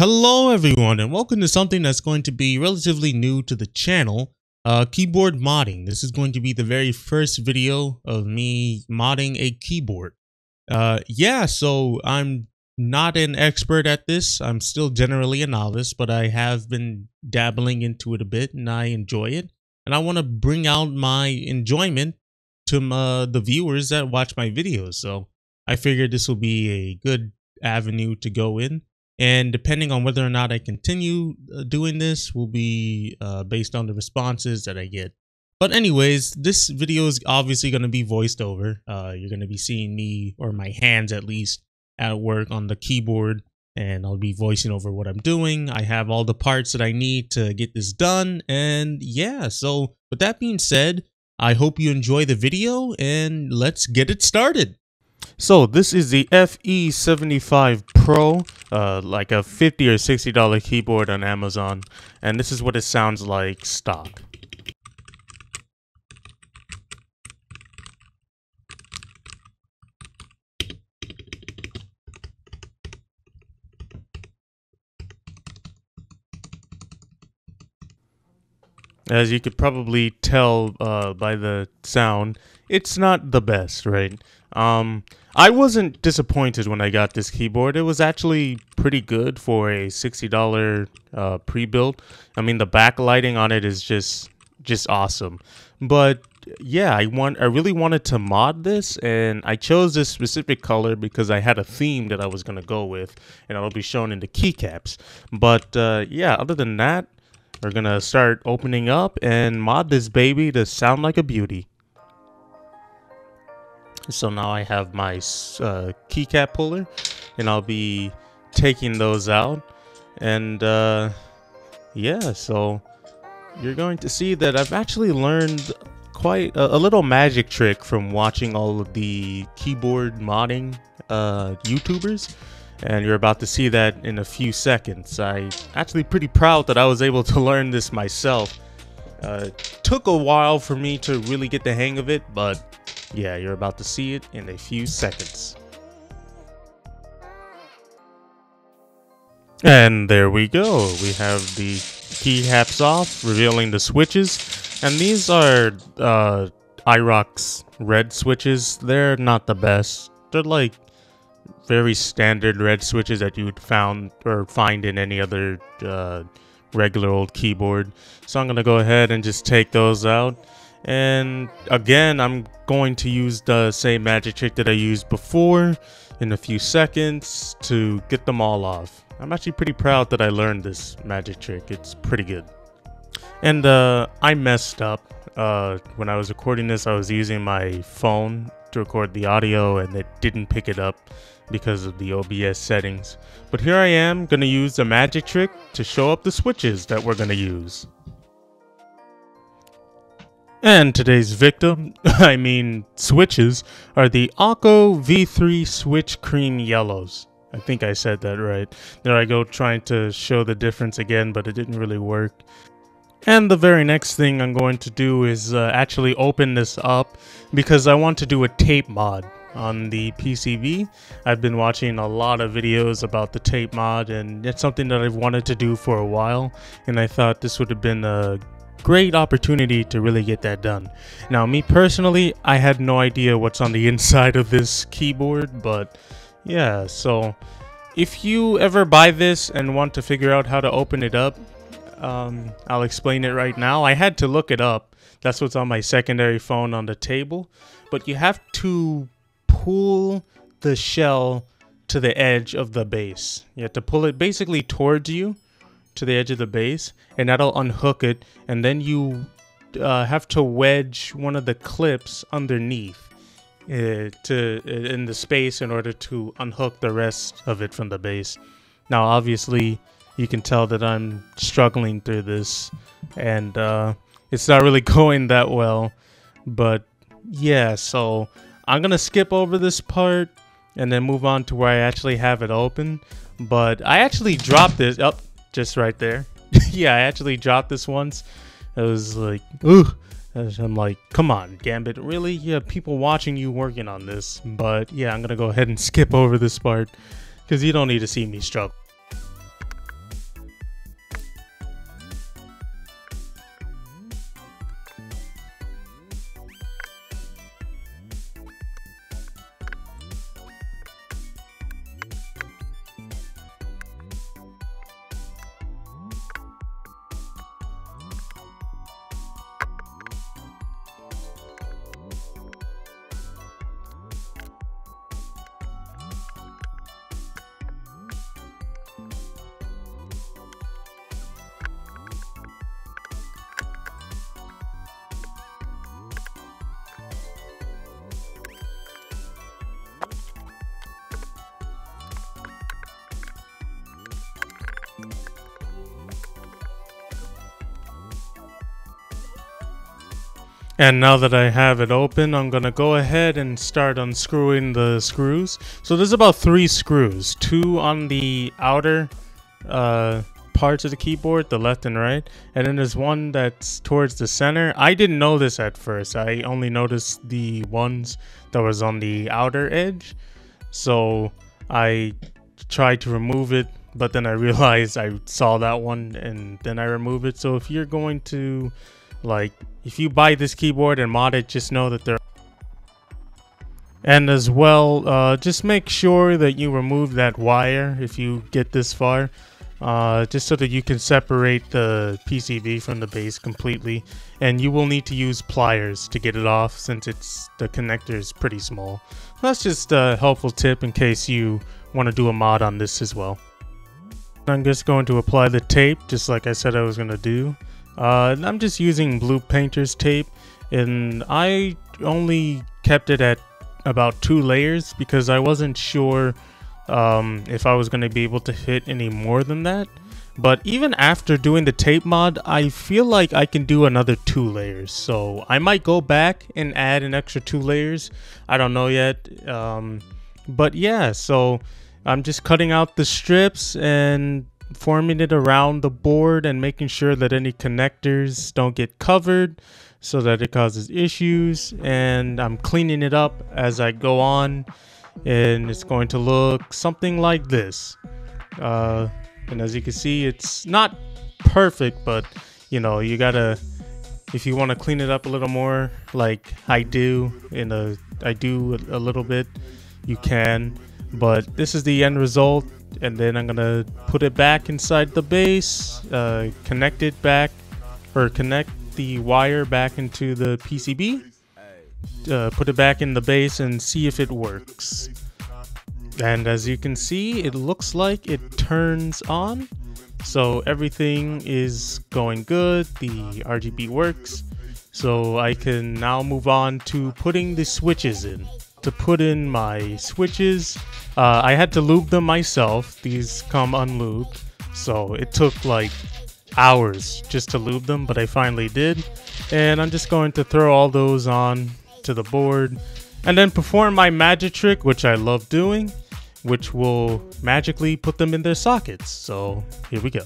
Hello everyone, and welcome to something that's going to be relatively new to the channel, keyboard modding. This is going to be the very first video of me modding a keyboard. So I'm not an expert at this. I'm still generally a novice, but I have been dabbling into it a bit and I enjoy it. And I want to bring out my enjoyment to the viewers that watch my videos. So I figured this will be a good avenue to go in. And depending on whether or not I continue doing this will be based on the responses that I get. But anyways, this video is obviously going to be voiced over. You're going to be seeing me, or my hands at least, at work on the keyboard. And I'll be voicing over what I'm doing. I have all the parts that I need to get this done. And yeah, so with that being said, I hope you enjoy the video and let's get it started. So this is the FE75 Pro, like a $50 or $60 keyboard on Amazon, and this is what it sounds like stock. As you could probably tell by the sound, it's not the best, right? I wasn't disappointed when I got this keyboard. It was actually pretty good for a $60 pre-built. I mean, the backlighting on it is just awesome. But yeah, I really wanted to mod this, and I chose this specific color because I had a theme that I was gonna go with, and it'll be shown in the keycaps. But yeah, other than that, we're gonna start opening up and mod this baby to sound like a beauty. So now I have my keycap puller, and I'll be taking those out. And yeah, so you're going to see that I've actually learned quite a little magic trick from watching all of the keyboard modding YouTubers. And you're about to see that in a few seconds. I'm actually pretty proud that I was able to learn this myself. It took a while for me to really get the hang of it, but yeah, you're about to see it in a few seconds. And there we go. We have the keycaps off, revealing the switches. And these are iRock's red switches. They're not the best. They're like very standard red switches that you would find in any other regular old keyboard. So I'm gonna go ahead and just take those out. And again, I'm going to use the same magic trick that I used before in a few seconds to get them all off. I'm actually pretty proud that I learned this magic trick. It's pretty good. And I messed up. When I was recording this, I was using my phone to record the audio and it didn't pick it up because of the OBS settings. But here I am gonna use the magic trick to show up the switches that we're gonna use. And today's victim, I mean switches, are the Akko V3 Switch Cream Yellows. I think I said that right. There I go trying to show the difference again, but it didn't really work. And the very next thing I'm going to do is actually open this up because I want to do a tape mod on the PCB. I've been watching a lot of videos about the tape mod, and it's something that I've wanted to do for a while, and I thought this would have been a great opportunity to really get that done. Now, me personally, I had no idea what's on the inside of this keyboard, but yeah, so if you ever buy this and want to figure out how to open it up, I'll explain it right now. I had to look it up. That's what's on my secondary phone on the table. But you have to pull the shell to the edge of the base. You have to pull it basically towards you to the edge of the base, and that'll unhook it. And then you have to wedge one of the clips underneath in the space in order to unhook the rest of it from the base. Now, obviously, you can tell that I'm struggling through this, and it's not really going that well. But yeah, so I'm gonna skip over this part and then move on to where I actually have it open. But I actually dropped this just right there. Yeah, I actually dropped this once. It was like, ugh. I'm like, come on, Gambit, really? Yeah, people watching you working on this. But yeah, I'm gonna go ahead and skip over this part because you don't need to see me struggle. And now that I have it open, I'm gonna go ahead and start unscrewing the screws. So there's about 3 screws, 2 on the outer parts of the keyboard, the left and right, and then there's one that's towards the center. I didn't know this at first. I only noticed the ones that was on the outer edge. So I tried to remove it, but then I realized I saw that one and then I removed it. So if you're going to, like, if you buy this keyboard and mod it, just know that they're... And as well, just make sure that you remove that wire if you get this far, just so that you can separate the PCB from the base completely. And you will need to use pliers to get it off since the connector is pretty small. That's just a helpful tip in case you want to do a mod on this as well. I'm just going to apply the tape just like I said I was going to do. I'm just using blue painter's tape, and I only kept it at about 2 layers because I wasn't sure if I was going to be able to hit any more than that. But even after doing the tape mod, I feel like I can do another 2 layers. So I might go back and add an extra 2 layers. I don't know yet. But yeah, so I'm just cutting out the strips and forming it around the board and making sure that any connectors don't get covered so that it causes issues. And I'm cleaning it up as I go on, and it's going to look something like this. And as you can see, it's not perfect, but you know, you gotta, if you want to clean it up a little more like I do I do a little bit, you can. But this is the end result, and then I'm gonna put it back inside the base, connect it back, or connect the wire back into the PCB, put it back in the base and see if it works. And as you can see, it looks like it turns on, so everything is going good. The RGB works, so I can now move on to putting the switches in. To put in my switches, I had to lube them myself. These come unlubed, so it took like hours just to lube them, but I finally did. And I'm just going to throw all those on to the board and then perform my magic trick, which I love doing, which will magically put them in their sockets. So here we go.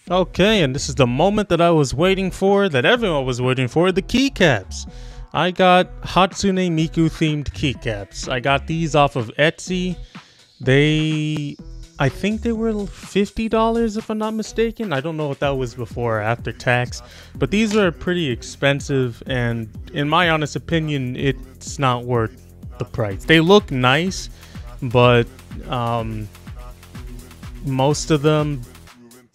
Okay, and this is the moment that I was waiting for, that everyone was waiting for, the keycaps. I got hatsunemiku themed keycaps. I got these off of Etsy. I think they were $50 if I'm not mistaken. I don't know if that was before or after tax, but these are pretty expensive, and in my honest opinion, it's not worth the price. They look nice, but most of them,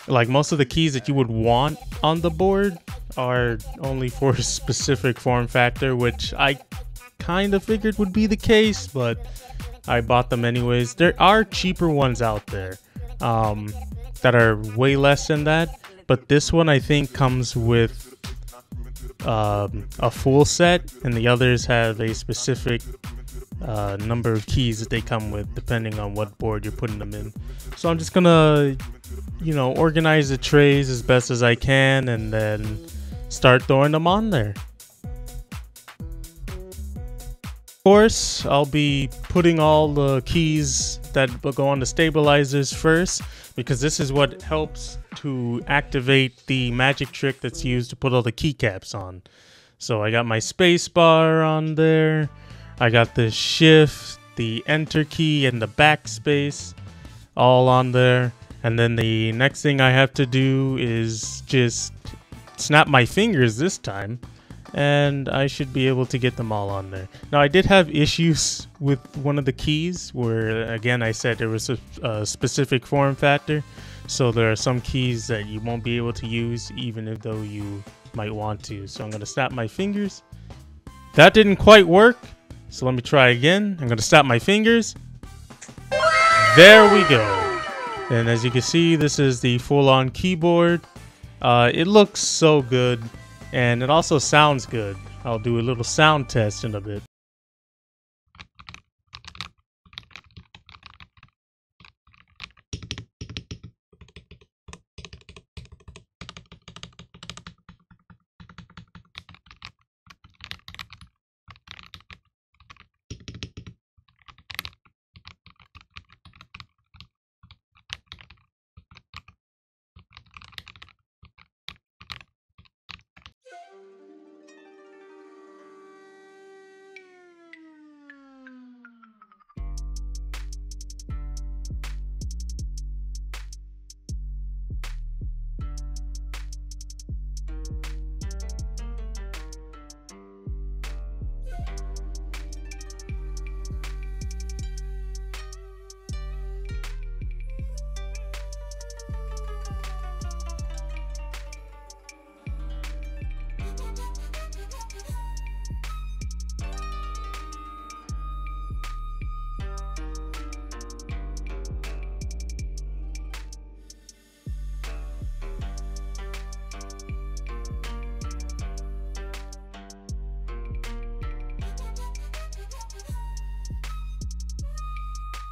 like most of the keys that you would want on the board, are only for a specific form factor, which I kind of figured would be the case, but I bought them anyways. There are cheaper ones out there that are way less than that, but this one I think comes with a full set, and the others have a specific number of keys that they come with depending on what board you're putting them in. So I'm just gonna, you know, organize the trays as best as I can and then start throwing them on there. Of course, I'll be putting all the keys that will go on the stabilizers first, because this is what helps to activate the magic trick that's used to put all the keycaps on. So I got my space bar on there, I got the shift, the enter key, and the backspace all on there. And then the next thing I have to do is just snap my fingers this time, and I should be able to get them all on there. Now, I did have issues with one of the keys where, again, I said there was a specific form factor. So there are some keys that you won't be able to use even though you might want to. So I'm going to snap my fingers. That didn't quite work. So let me try again. I'm going to snap my fingers. There we go. And as you can see, this is the full-on keyboard. It looks so good, and it also sounds good. I'll do a little sound test in a bit.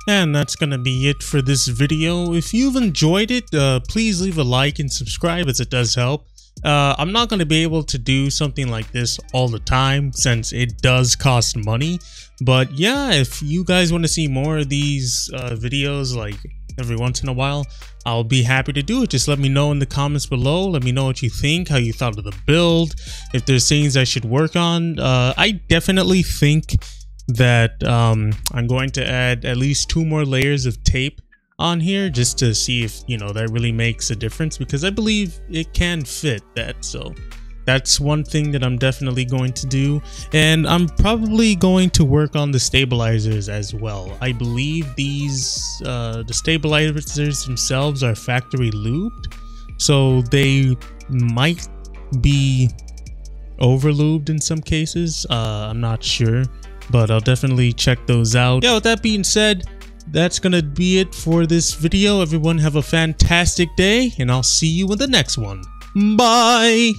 And that's gonna be it for this video. If you've enjoyed it, please leave a like and subscribe, as it does help. I'm not going to be able to do something like this all the time since it does cost money, but yeah, if you guys want to see more of these videos like every once in a while, I'll be happy to do it. Just let me know in the comments below. Let me know what you think, how you thought of the build, if there's things I should work on. I definitely think that I'm going to add at least 2 more layers of tape on here just to see if, you know, that really makes a difference, because I believe it can fit that. So that's one thing that I'm definitely going to do, and I'm probably going to work on the stabilizers as well. I believe these the stabilizers themselves are factory lubed, so they might be over lubed in some cases. I'm not sure, but I'll definitely check those out. Yeah, with that being said, that's gonna be it for this video. Everyone have a fantastic day, and I'll see you in the next one. Bye!